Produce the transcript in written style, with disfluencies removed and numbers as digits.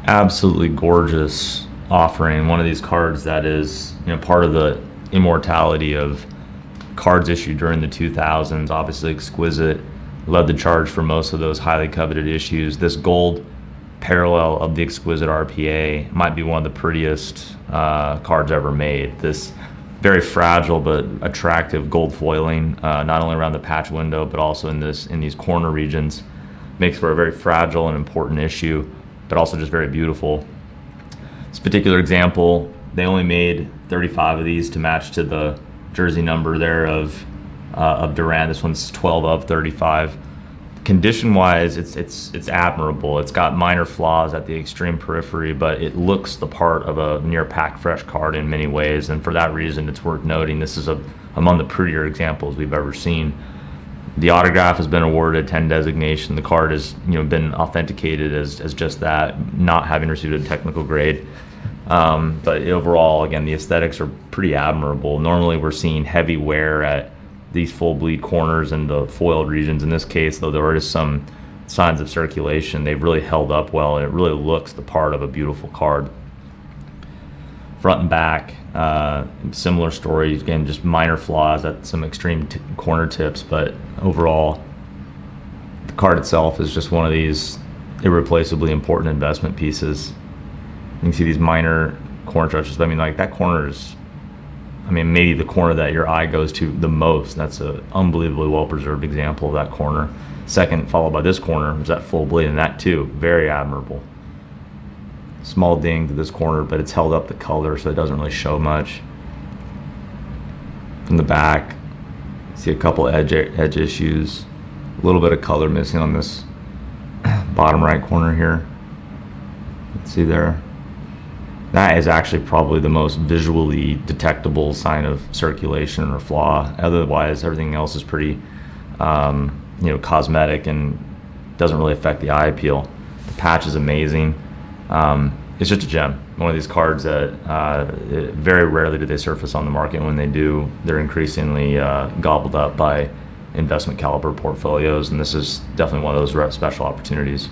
Absolutely gorgeous offering. One of these cards that is, part of the immortality of cards issued during the 2000s. Obviously, Exquisite led the charge for most of those highly coveted issues. This gold parallel of the Exquisite RPA might be one of the prettiest cards ever made. This very fragile but attractive gold foiling, not only around the patch window but also in these corner regions, makes for a very fragile and important issue, but also just very beautiful. This particular example, they only made 35 of these to match to the jersey number there of Durant. This one's 12 of 35. Condition-wise, it's admirable. It's got minor flaws at the extreme periphery, but it looks the part of a near pack fresh card in many ways, and for that reason, it's worth noting this is among the prettier examples we've ever seen. The autograph has been awarded a 10 designation. The card has been authenticated as just that, not having received a technical grade. But overall, again, the aesthetics are pretty admirable. Normally we're seeing heavy wear at these full bleed corners and the foiled regions. In this case, though, there is some signs of circulation. They've really held up well, and it really looks the part of a beautiful card. Front and back, similar story. Again, just minor flaws at some extreme corner tips, but overall, the card itself is just one of these irreplaceably important investment pieces. You can see these minor corner touches, but I mean, like, that corner is, maybe the corner that your eye goes to the most. That's an unbelievably well-preserved example of that corner. Second, followed by this corner, is that full bleed, and that too, very admirable. Small ding to this corner, but it's held up the color, so it doesn't really show much. From the back, see a couple edge issues, a little bit of color missing on this bottom right corner here. Let's see there. That is actually probably the most visually detectable sign of circulation or flaw. Otherwise, everything else is pretty, cosmetic and doesn't really affect the eye appeal. The patch is amazing. It's just a gem. One of these cards that very rarely do they surface on the market. When they do, they're increasingly gobbled up by investment caliber portfolios, and this is definitely one of those special opportunities.